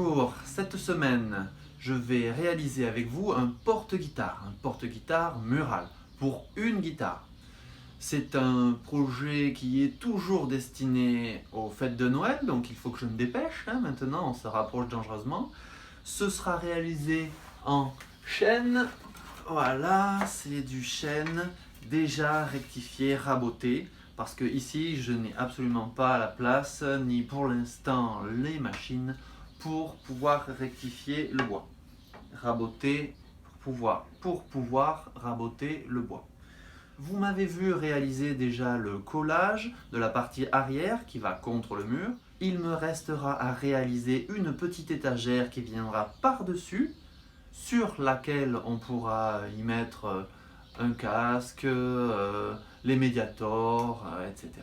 Bonjour, cette semaine je vais réaliser avec vous un porte-guitare mural pour une guitare. C'est un projet qui est toujours destiné aux fêtes de Noël, donc il faut que je me dépêche, maintenant on se rapproche dangereusement. Ce sera réalisé en chêne, voilà, c'est du chêne déjà rectifié, raboté, parce que ici je n'ai absolument pas la place, ni pour l'instant les machines, pour pouvoir rectifier le bois. Raboter pour pouvoir raboter le bois. Vous m'avez vu réaliser déjà le collage de la partie arrière qui va contre le mur. Il me restera à réaliser une petite étagère qui viendra par-dessus, sur laquelle on pourra y mettre un casque, les médiators, etc.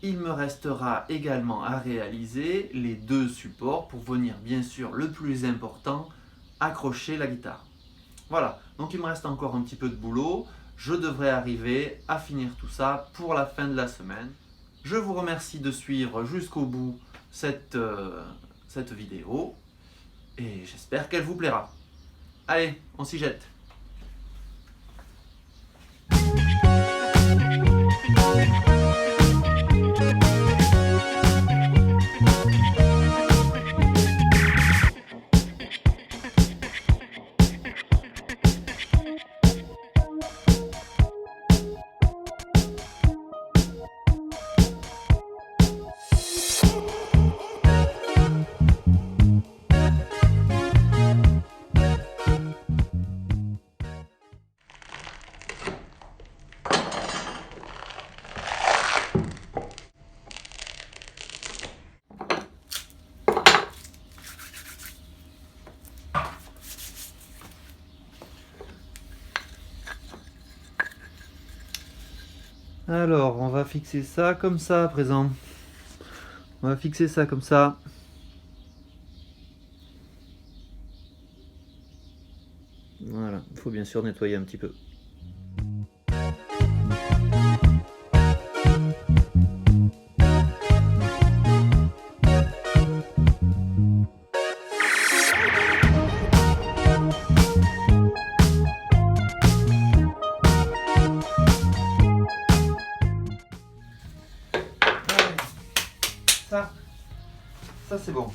Il me restera également à réaliser les deux supports pour venir, bien sûr, le plus important, accrocher la guitare. Voilà, donc il me reste encore un petit peu de boulot. Je devrais arriver à finir tout ça pour la fin de la semaine. Je vous remercie de suivre jusqu'au bout cette vidéo et j'espère qu'elle vous plaira. Allez, on s'y jette. Alors, on va fixer ça comme ça à présent. On va fixer ça comme ça. Voilà, il faut bien sûr nettoyer un petit peu. Ça c'est bon.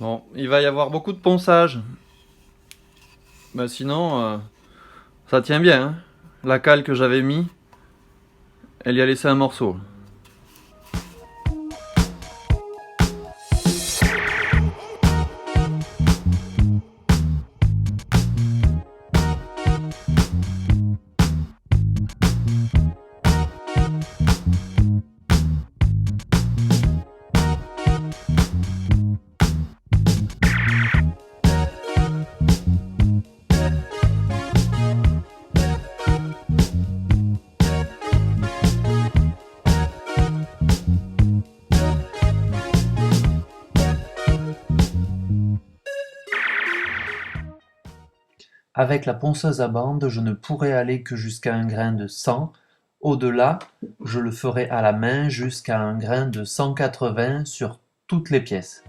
Bon, il va y avoir beaucoup de ponçage. Bah sinon, ça tient bien. Hein. La cale que j'avais mis, elle y a laissé un morceau. Avec la ponceuse à bande, je ne pourrai aller que jusqu'à un grain de 100. Au-delà, je le ferai à la main jusqu'à un grain de 180 sur toutes les pièces.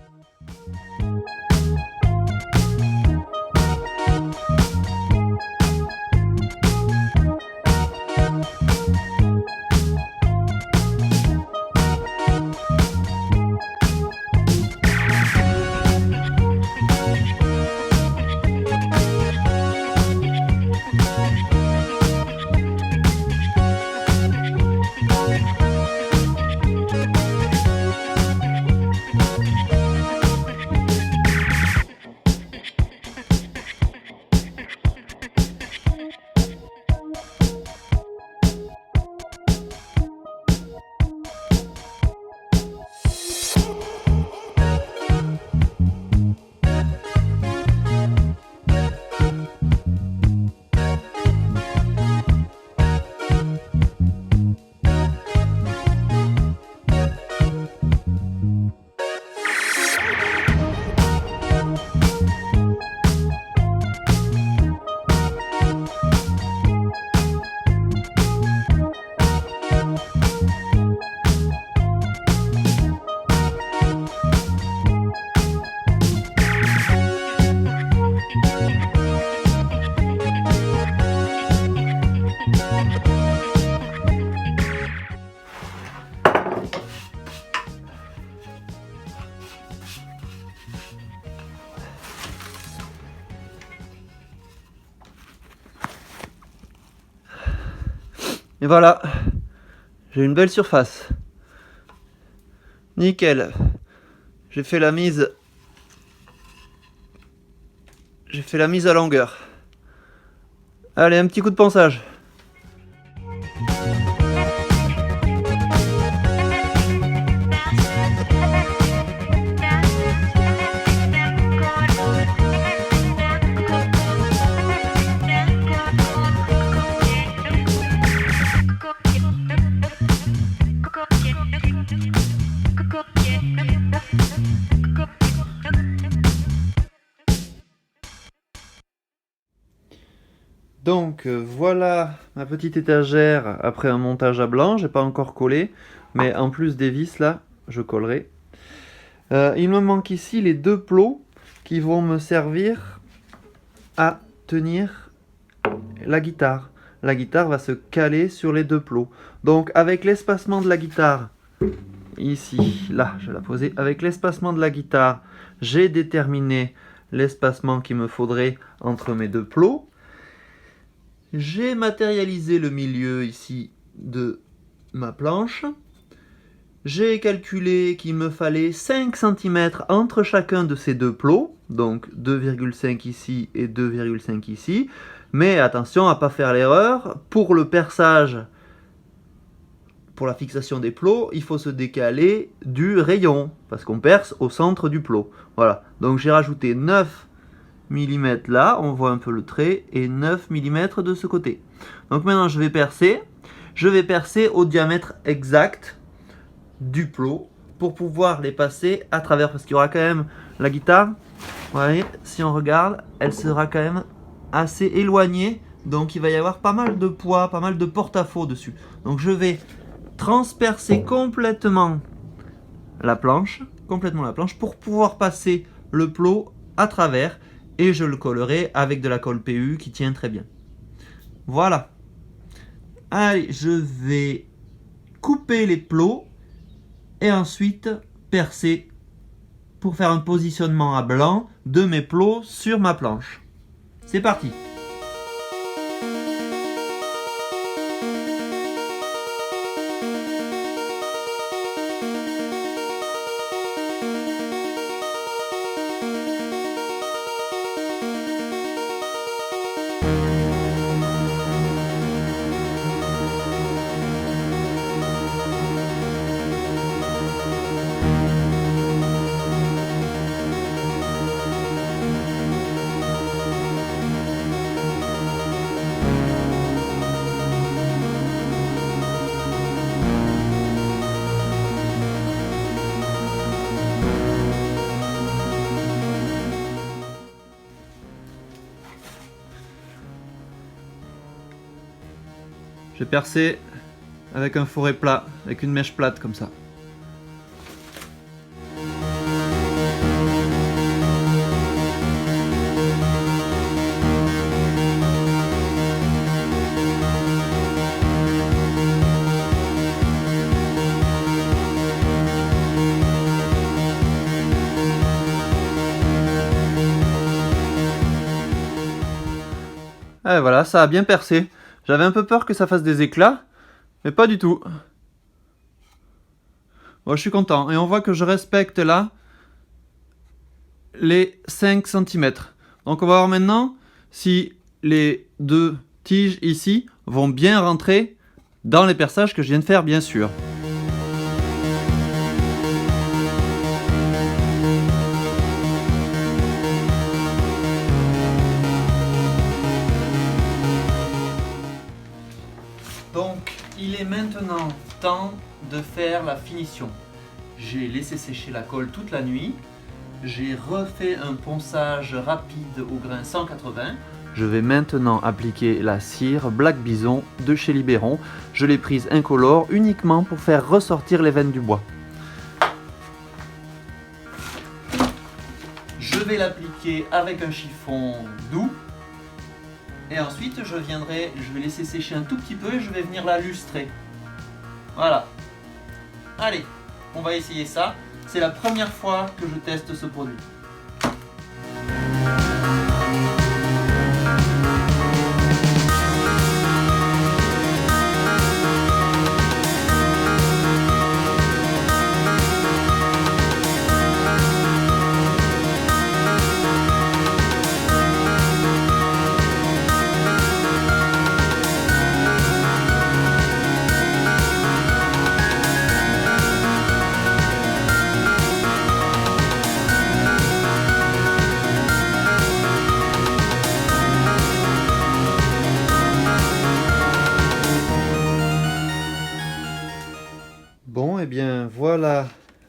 Et voilà, j'ai une belle surface. Nickel. J'ai fait la mise à longueur. Allez, un petit coup de ponçage. Donc voilà ma petite étagère après un montage à blanc, j'ai pas encore collé, mais en plus des vis là, je collerai. Il me manque ici les deux plots qui vont me servir à tenir la guitare. La guitare va se caler sur les deux plots. Donc avec l'espacement de la guitare, ici, là, je vais la poser, avec l'espacement de la guitare, j'ai déterminé l'espacement qu'il me faudrait entre mes deux plots. J'ai matérialisé le milieu ici de ma planche. J'ai calculé qu'il me fallait 5 cm entre chacun de ces deux plots, donc 2,5 ici et 2,5 ici. Mais attention à ne pas faire l'erreur, pour le perçage, pour la fixation des plots, il faut se décaler du rayon, parce qu'on perce au centre du plot. Voilà, donc j'ai rajouté 9 mm là, on voit un peu le trait, et 9 mm de ce côté. Donc maintenant je vais percer au diamètre exact du plot pour pouvoir les passer à travers, parce qu'il y aura quand même la guitare, vous voyez, si on regarde, elle sera quand même assez éloignée, donc il va y avoir pas mal de poids, pas mal de porte-à-faux dessus. Donc je vais transpercer complètement la planche pour pouvoir passer le plot à travers, et je le collerai avec de la colle PU qui tient très bien. Voilà. Allez, je vais couper les plots et ensuite percer pour faire un positionnement à blanc de mes plots sur ma planche. C'est parti. J'ai percé avec un fourré plat, avec une mèche plate comme ça. Et voilà, ça a bien percé. J'avais un peu peur que ça fasse des éclats, mais pas du tout. Bon, je suis content. Et on voit que je respecte là les 5 cm. Donc on va voir maintenant si les deux tiges ici vont bien rentrer dans les perçages que je viens de faire, bien sûr. Donc, il est maintenant temps de faire la finition. J'ai laissé sécher la colle toute la nuit. J'ai refait un ponçage rapide au grain 180. Je vais maintenant appliquer la cire Black Bison de chez Libéron. Je l'ai prise incolore uniquement pour faire ressortir les veines du bois. Je vais l'appliquer avec un chiffon doux. Et ensuite, je vais laisser sécher un tout petit peu et je vais venir la lustrer. Voilà. Allez, on va essayer ça. C'est la première fois que je teste ce produit.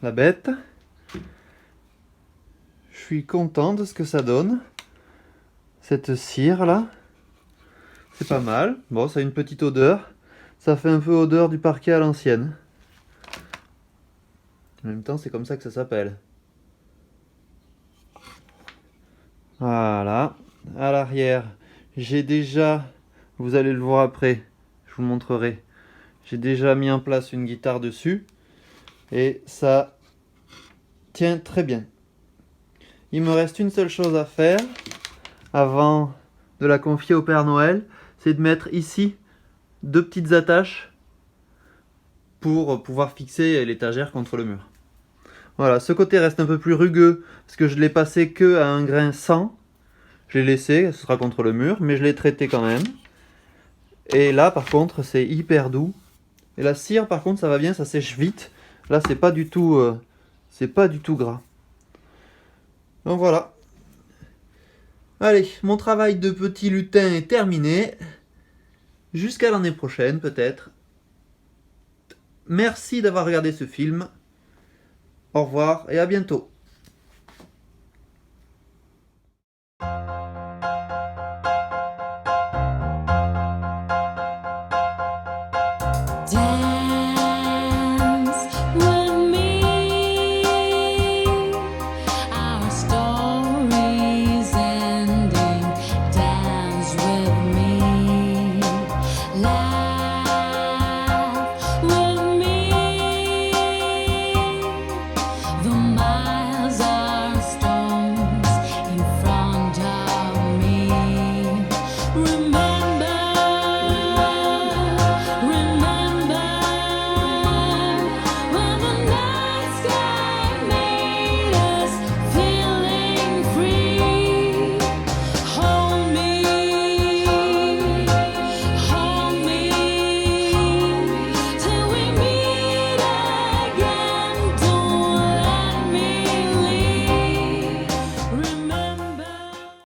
la bête. Je suis content de ce que ça donne. Cette cire là. C'est pas mal. Bon, ça a une petite odeur. Ça fait un peu odeur du parquet à l'ancienne. En même temps, c'est comme ça que ça s'appelle. Voilà. À l'arrière, j'ai déjà, vous allez le voir après, je vous montrerai. J'ai déjà mis en place une guitare dessus. Et ça tient très bien. Il me reste une seule chose à faire avant de la confier au Père Noël. C'est de mettre ici 2 petites attaches pour pouvoir fixer l'étagère contre le mur. Voilà, ce côté reste un peu plus rugueux parce que je l'ai passé que à un grain 100. Je l'ai laissé, ce sera contre le mur, mais je l'ai traité quand même. Et là, par contre, c'est hyper doux. Et la cire, par contre, ça va bien, ça sèche vite. Là, c'est pas du tout gras. Donc voilà. Allez, mon travail de petit lutin est terminé. Jusqu'à l'année prochaine, peut-être. Merci d'avoir regardé ce film. Au revoir et à bientôt.